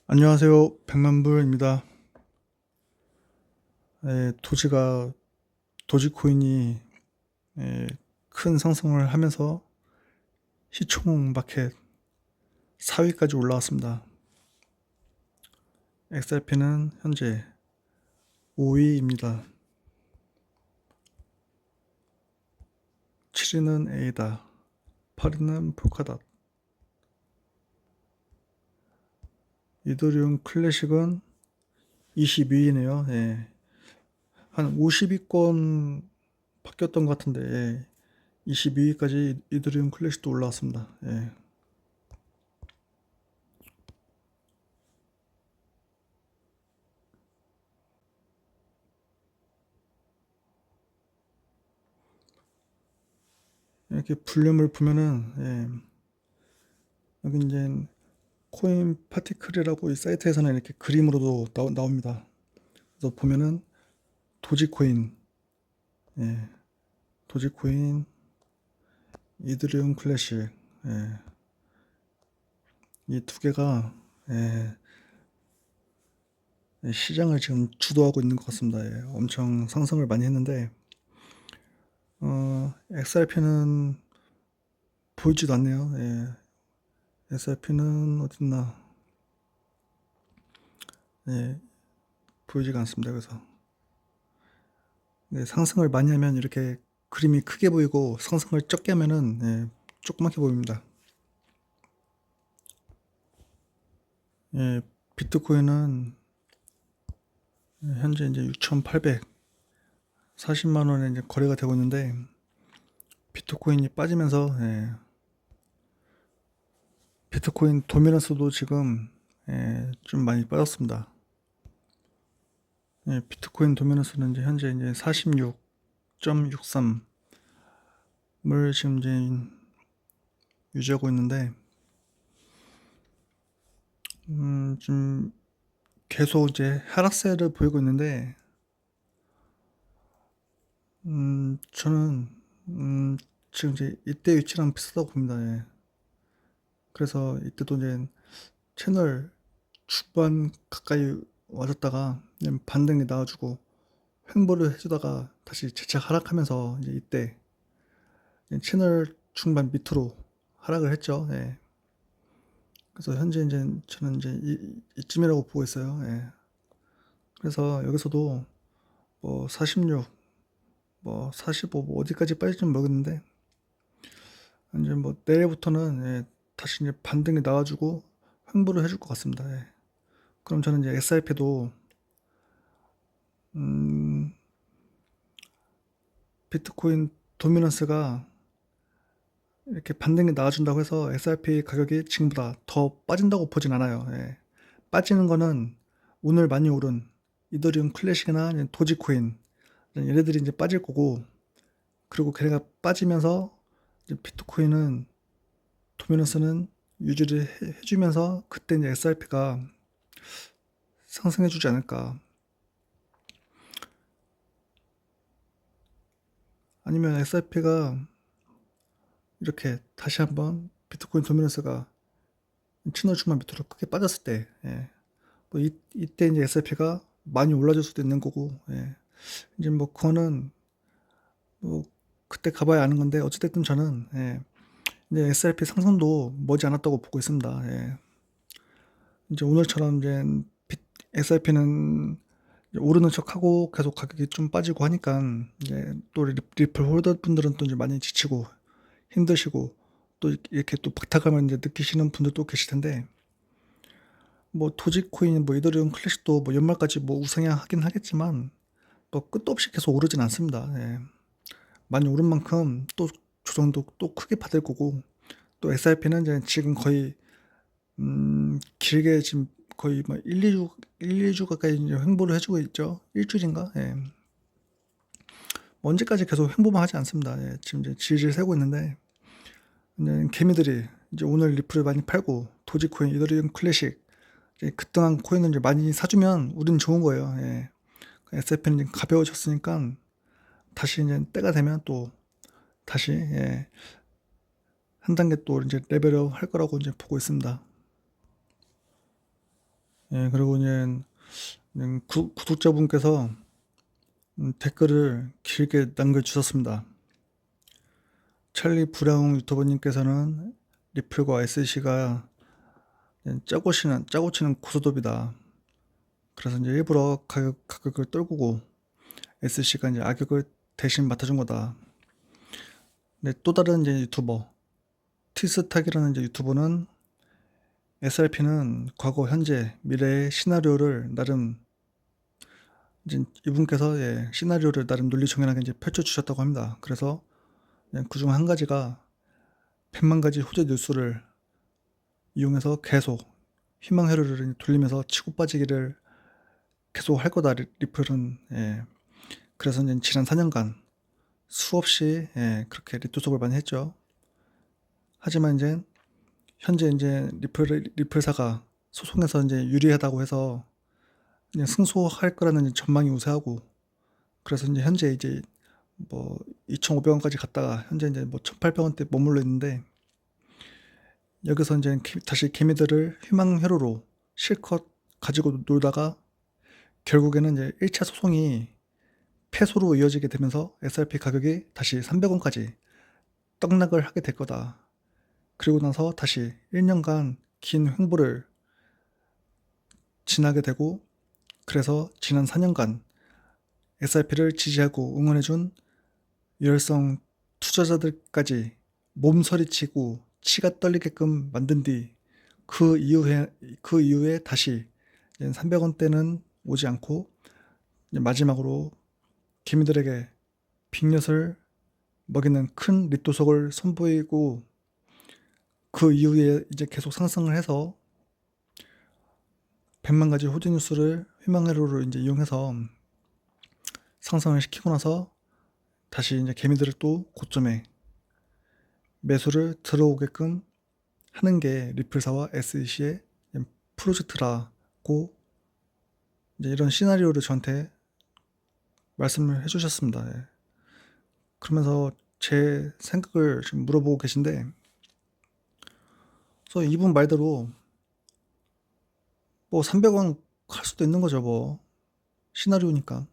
안녕하세요. 백만불입니다. 도지코인이 예, 큰 상승을 하면서 시총 마켓 4위까지 올라왔습니다. XRP는 현재 5위입니다. 7위는 에이다, 8위는 폴카닷, 이더리움 클래식은 22위네요. 한 50위권 바뀌었던 것 같은데 22위까지 이더리움 클래식도 올라왔습니다. 이렇게 볼륨을 보면은 여기 이제 코인 파티클이라고 이 사이트에서는 이렇게 그림으로도 나옵니다. 그래서 보면은 도지코인, 예, 도지코인, 이더리움 클래식, 이 두 개가 시장을 지금 주도하고 있는 것 같습니다. 엄청 상승을 많이 했는데 XRP는 보이지도 않네요. XRP는 어딨나? 보이지가 않습니다. 그래서 상승을 많이 하면 이렇게 그림이 크게 보이고 상승을 적게 하면은 조그맣게 보입니다. 비트코인은 현재 이제 6,840만 원에 이제 거래가 되고 있는데 비트코인이 빠지면서 비트코인 도미넌스도 지금 좀 많이 빠졌습니다. 비트코인 도미넌스는 이제 현재 이제 46.63을 지금 이제 유지하고 있는데 좀 계속 이제 하락세를 보이고 있는데 저는 지금 이제 이때 위치랑 비슷하다고 봅니다. 그래서 이때도 이제 채널 중반 가까이 와줬다가 반등이 나와주고 횡보를 해주다가 다시 재차 하락하면서 이제 이때 채널 중반 밑으로 하락을 했죠. 그래서 현재 이제 저는 이제 이쯤이라고 보고 있어요. 그래서 여기서도 뭐 46, 뭐 45, 뭐 어디까지 빠질지는 모르겠는데 이제 뭐 내일부터는 다시 이제 반등이 나와주고 횡보를 해줄 것 같습니다. 그럼 저는 이제 SIP도 음, 비트코인 도미넌스가 이렇게 반등이 나와준다고 해서 SRP 가격이 지금보다 더 빠진다고 보진 않아요. 빠지는 거는 오늘 많이 오른 이더리움 클래식이나 도지코인 얘네들이 이제 빠질 거고, 그리고 걔네가 빠지면서 이제 비트코인은 도미넌스는 유지를 해주면서 그때 이제 SRP가 상승해주지 않을까. 아니면 SRP가 이렇게 다시 한번 비트코인 도미넌스가 채널 중만 밑으로 크게 빠졌을 때, 뭐 이때 이제 SRP가 많이 올라줄 수도 있는 거고, 이제 뭐 그거는 뭐 그때 가봐야 아는 건데 어찌됐든 저는 이제 SRP 상승도 머지않았다고 보고 있습니다. 이제 오늘처럼 이제 SRP는 오르는 척하고 계속 가격이 좀 빠지고 하니까 이제 또 리플 홀더 분들은 또 이제 많이 지치고 힘드시고 또 이렇게 또 박탈감을 이제 느끼시는 분들도 계실 텐데, 뭐 도지코인, 뭐 이더리움 클래식도 뭐 연말까지 뭐 우상향하긴 하겠지만 뭐 끝도 없이 계속 오르진 않습니다. 많이 오른 만큼 또 조정도 또 크게 받을 거고, 또 SRP는 이제 지금 거의 길게 지금 거의 뭐 1, 2주 가까이 이제 횡보를 해주고 있죠. 일주일인가? 뭐 언제까지 계속 횡보만 하지 않습니다. 지금 이제 질질 세고 있는데 이제 개미들이 이제 오늘 리플을 많이 팔고 도지코인, 이더리움 클래식 이제 급등한 코인을 이제 많이 사주면 우린 좋은 거예요. SRP는 이제 가벼워졌으니까 다시 이제 때가 되면 또 다시 한 단계 또 이제 레벨업 할 거라고 이제 보고 있습니다. 예, 그리고 이제 구독자분께서 댓글을 길게 남겨주셨습니다. 찰리 브라운 유튜버님께서는 리플과 SC가 짜고 치는 고스톱이다. 그래서 이제 일부러 가격을 떨구고 SC가 이제 악역을 대신 맡아준 거다. 근데 또 다른 이제 유튜버 티스탁이라는 이제 유튜버는 SRP는 과거, 현재, 미래의 시나리오를 나름 이제 이분께서 시나리오를 나름 논리정연하게 이제 펼쳐주셨다고 합니다. 그래서 그중 한 가지가 100만 가지 호재 뉴스를 이용해서 계속 희망 회로를 돌리면서 치고 빠지기를 계속 할 거다. 리플은 그래서 이제 지난 4년간 수없이 그렇게 리토속을 많이 했죠. 하지만 이제 현재 이제 리플사가 소송에서 이제 유리하다고 해서 그냥 승소할 거라는 전망이 우세하고, 그래서 이제 현재 이제 뭐 2,500원까지 갔다가 현재 이제 뭐 1,800원대 머물러 있는데, 여기서 이제 다시 개미들을 희망 회로로 실컷 가지고 놀다가 결국에는 이제 1차 소송이 패소로 이어지게 되면서 SRP 가격이 다시 300원까지 떡락을 하게 될 거다. 그리고 나서 다시 1년간 긴 횡보를 지나게 되고, 그래서 지난 4년간 SRP를 지지하고 응원해준 유혈성 투자자들까지 몸서리치고 치가 떨리게끔 만든 뒤 그 이후에 다시 300원대는 오지 않고 마지막으로 개미들에게 빅엿을 먹이는 큰 리또석을 선보이고, 그 이후에 이제 계속 상승을 해서 100만 가지 호재 뉴스를 희망회로로 이제 이용해서 상승을 시키고 나서 다시 이제 개미들을 또 고점에 매수를 들어오게끔 하는 게 리플사와 SEC의 프로젝트라고 이제 이런 시나리오를 저한테 말씀을 해주셨습니다. 그러면서 제 생각을 지금 물어보고 계신데, 그래서 이분 말대로 뭐 300원 할 수도 있는 거죠. 뭐 시나리오니까.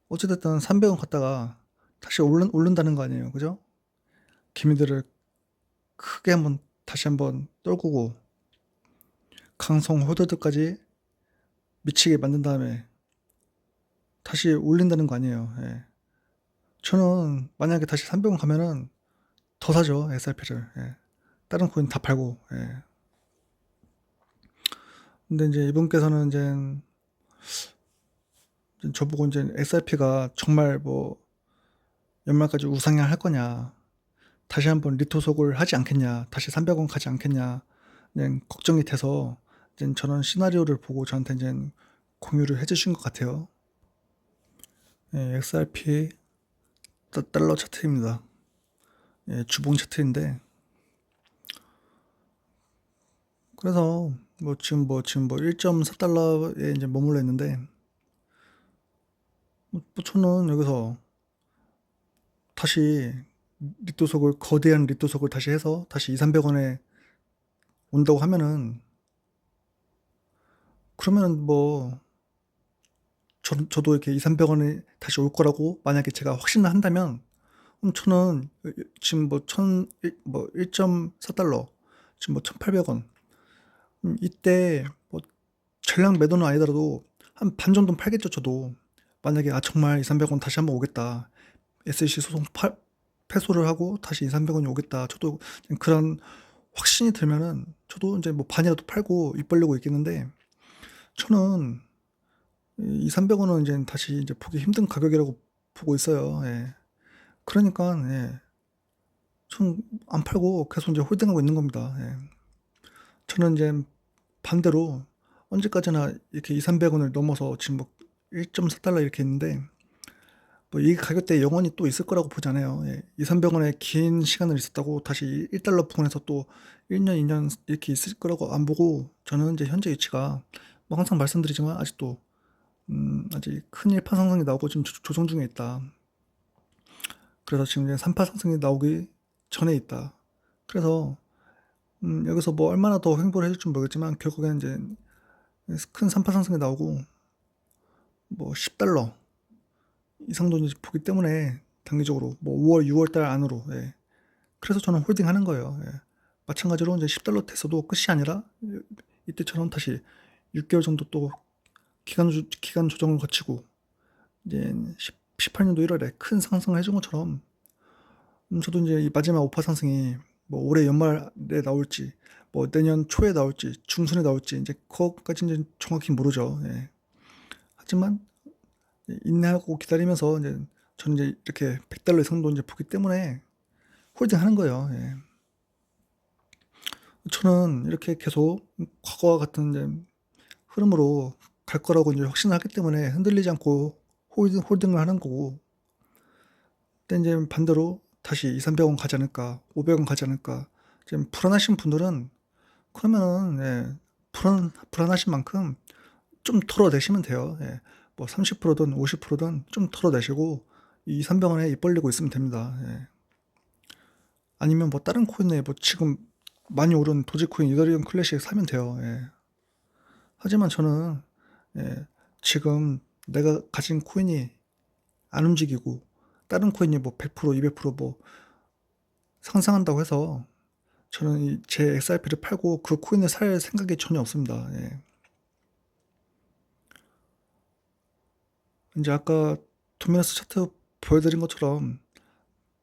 어찌됐든 300원 갔다가 다시 오른다는 거 아니에요. 그죠? 개미들을 크게 다시 한번 떨구고 강성 호들들까지 미치게 만든 다음에 다시 올린다는 거 아니에요. 저는 만약에 다시 300원 가면은 더 사죠. SRP를. 다른 코인 다 팔고. 근데 이제 이분께서는 이제 저보고 이제 SRP가 정말 뭐 연말까지 우상향 할 거냐, 다시 한번 리토속을 하지 않겠냐, 다시 300원 가지 않겠냐, 그냥 걱정이 돼서 이제 저런 시나리오를 보고 저한테 이제 공유를 해주신 것 같아요. XRP 달러 차트입니다. 주봉 차트인데, 그래서 지금 1.4달러에 이제 머물러 있는데, 저는 여기서 다시 거대한 리토속을 다시 해서 다시 200~300원에 온다고 하면은, 그러면은 저도 이렇게 200~300원에 다시 올 거라고 만약에 제가 확신을 한다면, 그럼 저는 지금 1.4달러, 지금 1,800원, 이때 전량 매도는 아니더라도 한 반 정도는 팔겠죠. 저도 만약에 정말 200~300원 다시 한번 오겠다, SEC 소송 패소를 하고 다시 200~300원이 오겠다, 저도 그런 확신이 들면은 저도 이제 반이라도 팔고 입 벌리고 있겠는데, 저는 200~300원은 이제 다시 이제 보기 힘든 가격이라고 보고 있어요. 그러니까 전 안 팔고 계속 이제 홀딩하고 있는 겁니다. 저는 이제 반대로 언제까지나 이렇게 200~300원을 넘어서 지금 1.4달러 이렇게 있는데, 이 가격대에 영원히 또 있을 거라고 보지 않아요. 200~300원에 긴 시간을 있었다고 다시 1달러 부근에서 또 1년, 2년 이렇게 있을 거라고 안 보고, 저는 이제 현재 위치가 항상 말씀드리지만 아직도 아직 큰 1파 상승이 나오고 지금 조정 중에 있다. 그래서 지금 이제 3파 상승이 나오기 전에 있다. 그래서 여기서 얼마나 더 횡보를 해줄지 모르겠지만 결국에는 이제 큰 3파 상승이 나오고 뭐 $10 이상도 이제 보기 때문에 단기적으로 뭐 5월, 6월 달 안으로 그래서 저는 홀딩하는 거예요. 마찬가지로 이제 $10 됐어도 끝이 아니라 이때처럼 다시 6개월 정도 또 기간 조정을 거치고 이제 18년도 1월에 큰 상승을 해준 것처럼 저도 이제 이 마지막 5파 상승이 뭐 올해 연말에 나올지 뭐 내년 초에 나올지 중순에 나올지 이제 그것까지 이제 정확히 모르죠. 하지만 인내하고 기다리면서 이제 저는 이제 이렇게 $100 이상도 이제 보기 때문에 홀딩하는 거예요. 저는 이렇게 계속 과거와 같은 이제 흐름으로 갈 거라고 이제 확신을 하기 때문에 흔들리지 않고 홀딩을 하는 거고, 근데 이제 반대로 다시 200-300원 가지 않을까, 500원 가지 않을까, 지금 불안하신 분들은 그러면은 불안하신 만큼 좀 털어내시면 돼요. 뭐 30%든 50%든 좀 털어내시고 200-300원에 입 벌리고 있으면 됩니다. 아니면 뭐 다른 코인에 뭐 지금 많이 오른 도지코인, 이더리움 클래식 사면 돼요. 하지만 저는 지금 내가 가진 코인이 안 움직이고 다른 코인이 뭐 100%, 200%뭐 상승한다고 해서 저는 제 XRP를 팔고 그 코인을 살 생각이 전혀 없습니다. 이제 아까 도미너스 차트 보여드린 것처럼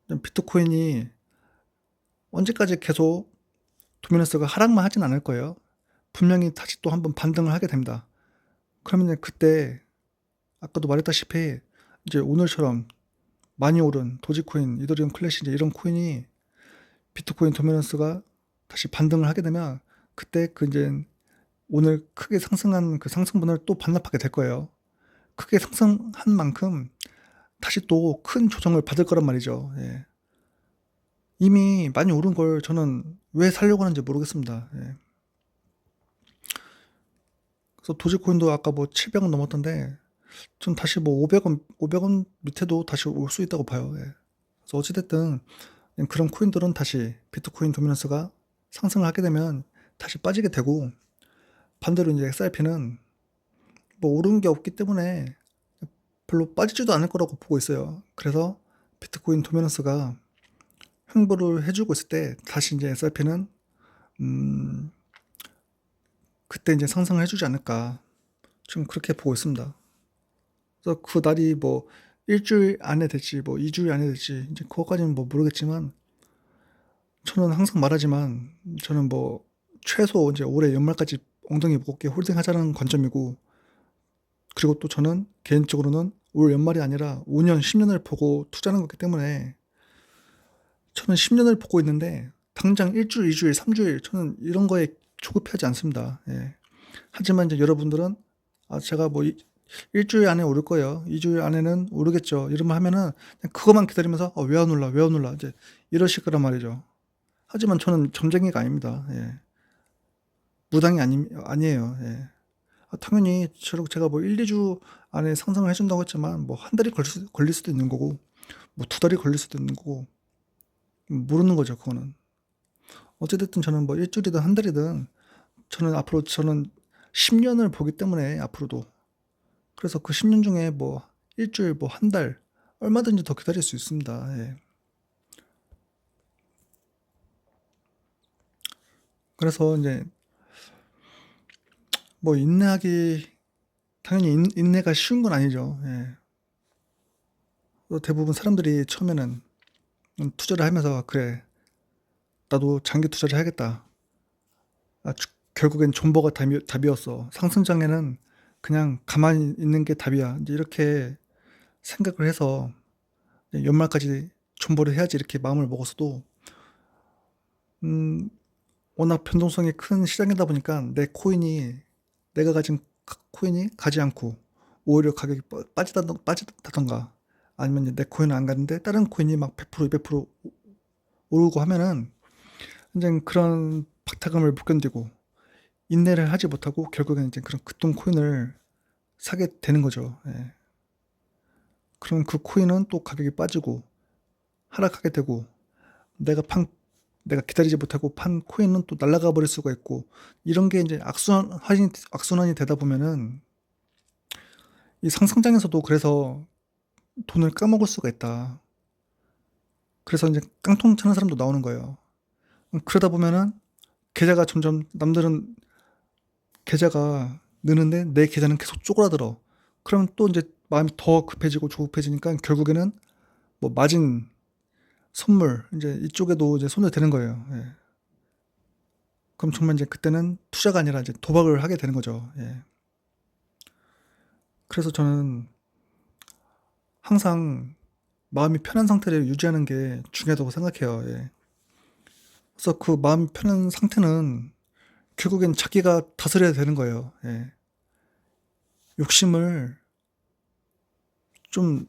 비트코인이 언제까지 계속 도미너스가 하락만 하진 않을 거예요. 분명히 다시 또 한번 반등을 하게 됩니다. 그러면 그때 아까도 말했다시피 이제 오늘처럼 많이 오른 도지코인, 이더리움 클래식 이제 이런 코인이 비트코인 도미넌스가 다시 반등을 하게 되면 그때 그 이제 오늘 크게 상승한 그 상승분을 또 반납하게 될 거예요. 크게 상승한 만큼 다시 또 큰 조정을 받을 거란 말이죠. 이미 많이 오른 걸 저는 왜 살려고 하는지 모르겠습니다. 그래서 도지코인도 아까 뭐 700원 넘었던데 전 다시 뭐 500원 밑에도 다시 올 수 있다고 봐요. 그래서 어찌됐든 그런 코인들은 다시 비트코인 도미넌스가 상승을 하게 되면 다시 빠지게 되고, 반대로 이제 XRP는 뭐 오른 게 없기 때문에 별로 빠지지도 않을 거라고 보고 있어요. 그래서 비트코인 도미넌스가 횡보를 해주고 있을 때 다시 이제 XRP는 그때 이제 상승을 해주지 않을까 지금 그렇게 보고 있습니다. 그래서 그 날이 뭐 일주일 안에 될지 뭐 2주일 안에 될지 이제 그거까지는 뭐 모르겠지만, 저는 항상 말하지만 저는 뭐 최소 이제 올해 연말까지 엉덩이 무겁게 홀딩하자는 관점이고, 그리고 또 저는 개인적으로는 올 연말이 아니라 5년, 10년을 보고 투자하는 거기 때문에 저는 10년을 보고 있는데 당장 1주일, 2주일, 3주일 저는 이런 거에 조급해하지 않습니다. 하지만 이제 여러분들은 제가 뭐 일주일 안에 오를 거예요. 2주일 안에는 오르겠죠. 이러면 하면은 그냥 그것만 기다리면서 왜 안 올라, 왜 안 올라 이제 이러실 거란 말이죠. 하지만 저는 점쟁이가 아닙니다. 무당이 아니에요. 당연히 제가 뭐 1, 2주 안에 상승을 해준다고 했지만 뭐 한 달이 걸릴 수도 있는 거고 뭐 2달이 걸릴 수도 있는 거고 모르는 거죠. 그거는 어찌됐든 저는 뭐 일주일이든 한 달이든 저는 10년을 보기 때문에 앞으로도, 그래서 그 10년 중에 뭐 일주일 뭐 한 달 얼마든지 더 기다릴 수 있습니다. 그래서 이제 뭐 인내하기, 당연히 인내가 쉬운 건 아니죠. 대부분 사람들이 처음에는 투자를 하면서 그래 나도 장기 투자를 해야겠다. 결국엔 존버가 답이었어. 상승장에는 그냥 가만히 있는 게 답이야. 이제 이렇게 생각을 해서 연말까지 존버를 해야지 이렇게 마음을 먹었어도 워낙 변동성이 큰 시장이다 보니까 내가 가진 코인이 가지 않고 오히려 가격이 빠지다던가 아니면 내 코인은 안 가는데 다른 코인이 막 100%, 200% 오르고 하면은 이제 그런 박탈감을 못 견디고 인내를 하지 못하고 결국에는 이제 그런 급등 코인을 사게 되는 거죠. 그럼 그 코인은 또 가격이 빠지고 하락하게 되고 내가 내가 기다리지 못하고 판 코인은 또 날아가 버릴 수가 있고, 이런 게 이제 악순환이 되다 보면은 이 상승장에서도 그래서 돈을 까먹을 수가 있다. 그래서 이제 깡통 차는 사람도 나오는 거예요. 그러다 보면은 계좌가 점점, 남들은 계좌가 느는데 내 계좌는 계속 쪼그라들어. 그러면 또 이제 마음이 더 급해지고 조급해지니까 결국에는 뭐 마진, 선물, 이제 이쪽에도 이제 손을 대는 거예요. 예. 그럼 정말 이제 그때는 투자가 아니라 이제 도박을 하게 되는 거죠. 예. 그래서 저는 항상 마음이 편한 상태를 유지하는 게 중요하다고 생각해요. 예. 그래서 그 마음이 편한 상태는 결국엔 자기가 다스려야 되는 거예요. 예. 욕심을 좀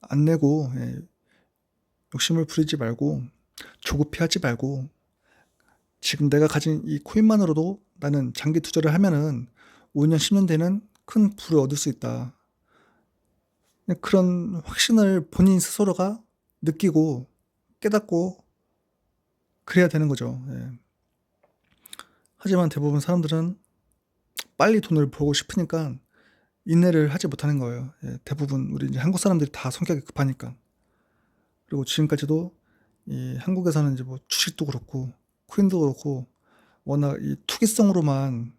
안 내고, 예. 욕심을 부리지 말고, 조급해하지 말고, 지금 내가 가진 이 코인만으로도 나는 장기 투자를 하면은 5년, 10년 뒤에는 큰 부를 얻을 수 있다. 그런 확신을 본인 스스로가 느끼고 깨닫고 그래야 되는 거죠. 예. 하지만 대부분 사람들은 빨리 돈을 벌고 싶으니까 인내를 하지 못하는 거예요. 예. 대부분 우리 이제 한국 사람들이 다 성격이 급하니까. 그리고 지금까지도 이 한국에서는 이제 뭐 주식도 그렇고 코인도 그렇고 워낙 이 투기성으로만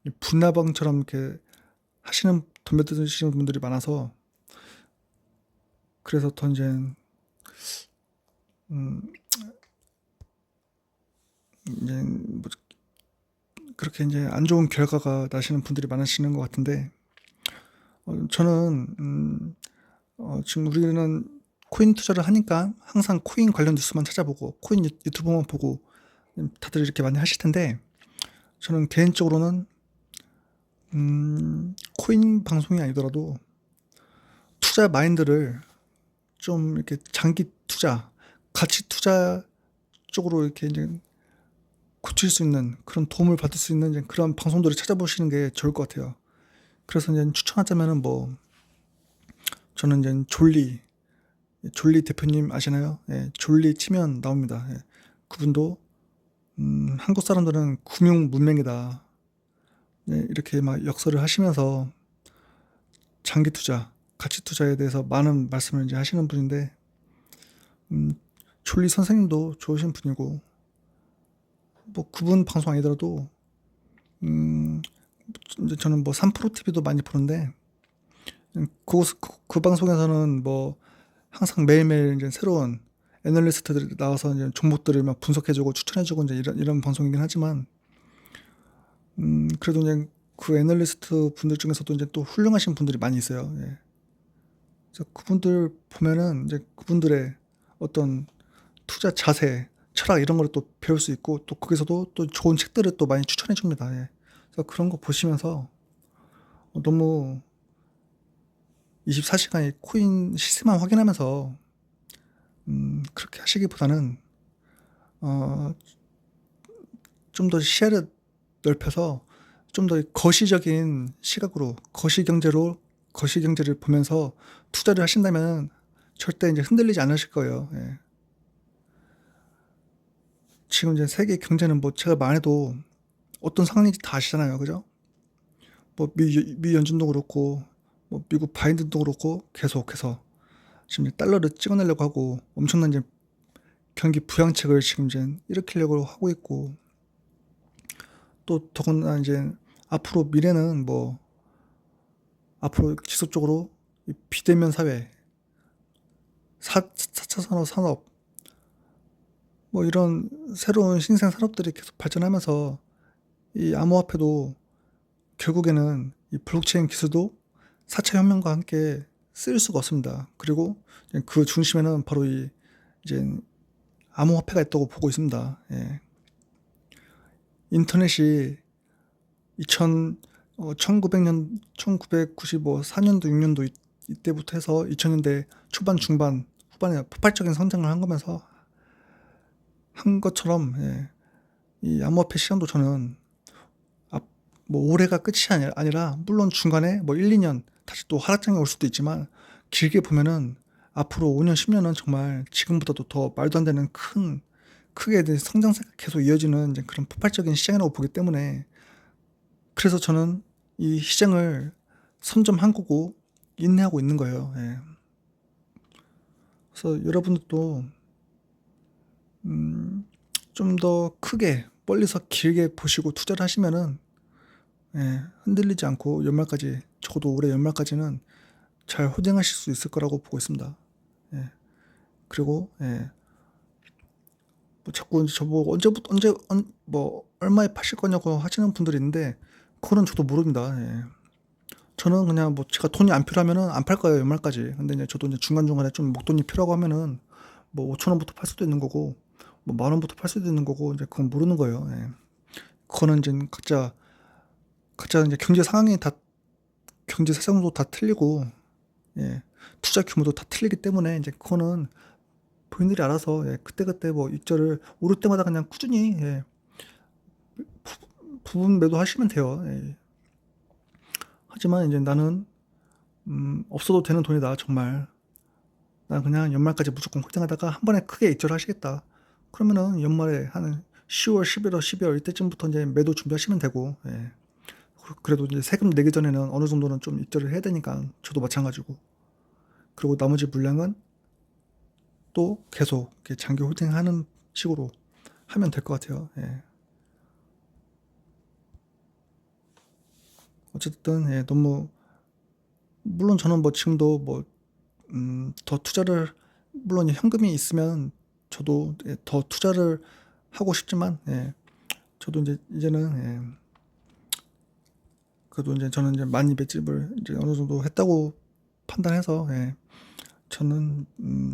이 분나방처럼 이렇게 덤벼드시는 분들이 많아서, 그래서 더 이제 이제 뭐 그렇게 이제 안 좋은 결과가 나시는 분들이 많으시는 것 같은데, 저는 지금 우리는 코인 투자를 하니까 항상 코인 관련 뉴스만 찾아보고 코인 유튜브만 보고 다들 이렇게 많이 하실 텐데, 저는 개인적으로는 코인 방송이 아니더라도 투자 마인드를 좀 이렇게 장기 투자, 가치 투자 쪽으로 이렇게 이제 고칠 수 있는, 그런 도움을 받을 수 있는 이제 그런 방송들을 찾아보시는 게 좋을 것 같아요. 그래서 이제 추천하자면은 뭐 저는 이제 졸리 대표님 아시나요? 예, 졸리 치면 나옵니다. 예, 그분도 한국 사람들은 금융 문맹이다. 예, 이렇게 막 역설을 하시면서 장기 투자, 가치 투자에 대해서 많은 말씀을 이제 하시는 분인데, 졸리 선생님도 좋으신 분이고, 뭐 그분 방송 아니더라도 이제 저는 뭐 3프로 TV도 많이 보는데, 그 방송에서는 뭐 항상 매일매일 이제 새로운 애널리스트들이 나와서 이제 종목들을 막 분석해주고 추천해주고 이제 이런 방송이긴 하지만, 그래도 이제 그 애널리스트 분들 중에서도 이제 또 훌륭하신 분들이 많이 있어요. 예. 그래서 그분들 보면은 이제 그분들의 어떤 투자 자세, 철학 이런 걸 또 배울 수 있고, 또 거기서도 또 좋은 책들을 또 많이 추천해 줍니다. 예. 그래서 그런 거 보시면서 너무 24시간이 코인 시세만 확인하면서 그렇게 하시기보다는 좀 더 시야를 넓혀서 좀 더 거시적인 시각으로 거시경제를 보면서 투자를 하신다면 절대 이제 흔들리지 않으실 거예요. 예. 지금 이제 세계 경제는 뭐 제가 말해도 어떤 상황인지 다 아시잖아요. 그죠? 뭐 미 연준도 그렇고 뭐 미국 바이든도 그렇고 계속해서 지금 이제 달러를 찍어내려고 하고 엄청난 이제 경기 부양책을 지금 이제 일으키려고 하고 있고, 또 더군다나 이제 앞으로 미래는 뭐 앞으로 지속적으로 이 비대면 사회, 4차 산업 뭐 이런 새로운 신생 산업들이 계속 발전하면서 이 암호화폐도 결국에는 이 블록체인 기술도 4차 혁명과 함께 쓰일 수가 없습니다. 그리고 그 중심에는 바로 이 이제 암호화폐가 있다고 보고 있습니다. 예. 인터넷이 1994년도 6년도 이때부터 해서 2000년대 초반 중반 후반에 폭발적인 성장을 한 거면서 한 것처럼, 예, 이 암호화폐 시장도 저는 뭐 올해가 끝이 아니라 물론 중간에 뭐 1, 2년 다시 또 하락장이 올 수도 있지만, 길게 보면은 앞으로 5년, 10년은 정말 지금보다도 더 말도 안 되는 큰 크게 이제 성장세가 계속 이어지는 이제 그런 폭발적인 시장이라고 보기 때문에, 그래서 저는 이 시장을 선점한 거고 인내하고 있는 거예요. 예. 그래서 여러분들도 좀 더 크게 멀리서 길게 보시고 투자를 하시면은, 예, 흔들리지 않고 연말까지, 적어도 올해 연말까지는 잘 호갱하실 수 있을 거라고 보고 있습니다. 예. 그리고 뭐 자꾸 저보고 뭐 얼마에 파실 거냐고 하시는 분들이 있는데, 그거는 저도 모릅니다. 예. 저는 그냥 뭐 제가 돈이 안 필요하면은 안 팔 거예요, 연말까지. 근데 이제 저도 이제 중간중간에 좀 목돈이 필요하고 하면은 뭐 5천 원부터 팔 수도 있는 거고, 뭐 만 원부터 팔 수도 있는 거고, 이제 그건 모르는 거예요. 예. 그거는 이제 각자 이제 경제 사정도 다 틀리고, 예, 투자 규모도 다 틀리기 때문에 이제 그거는 본인들이 알아서, 예, 그때그때 뭐 익절을 오를 때마다 그냥 꾸준히, 예, 부분 매도하시면 돼요. 예. 하지만 이제 나는 없어도 되는 돈이다, 정말. 난 그냥 연말까지 무조건 홀딩하다가 한 번에 크게 익절하시겠다. 그러면은 연말에 한 10월, 11월, 12월 이때쯤부터 이제 매도 준비하시면 되고, 예. 그래도 이제 세금 내기 전에는 어느 정도는 좀 익절을 해야 되니까, 저도 마찬가지고. 그리고 나머지 물량은 또 계속 이렇게 장기 홀딩하는 식으로 하면 될 것 같아요. 예. 어쨌든, 예, 너무, 물론 저는 뭐 지금도 뭐 더 투자를, 물론 현금이 있으면 저도, 예, 더 투자를 하고 싶지만, 예, 저도 이제는, 예, 그래도 이제 저는 이제 많이 맷집을 이제 어느 정도 했다고 판단해서, 예, 저는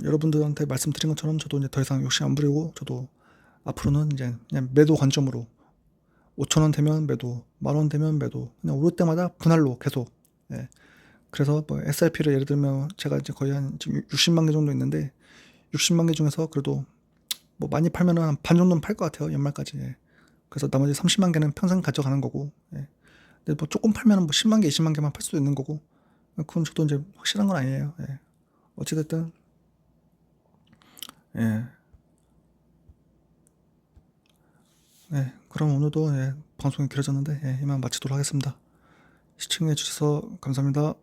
여러분들한테 말씀드린 것처럼 저도 이제 더 이상 욕심 안 부리고, 저도 앞으로는 이제 그냥 매도 관점으로 5천 원 되면 매도, 만 원 되면 매도, 그냥 오를 때마다 분할로 계속. 예. 그래서 뭐 SIP를 예를 들면 제가 이제 거의 한 지금 60만 개 정도 있는데, 60만 개 중에서 그래도 뭐 많이 팔면은 한 반 정도는 팔 것 같아요, 연말까지. 예. 그래서 나머지 30만 개는 평생 가져가는 거고, 예. 근데 뭐 조금 팔면은 뭐 10만 개, 20만 개만 팔 수도 있는 거고, 그건 저도 이제 확실한 건 아니에요. 예. 어찌됐든, 예. 예. 그럼 오늘도, 예, 방송이 길어졌는데, 예, 이만 마치도록 하겠습니다. 시청해 주셔서 감사합니다.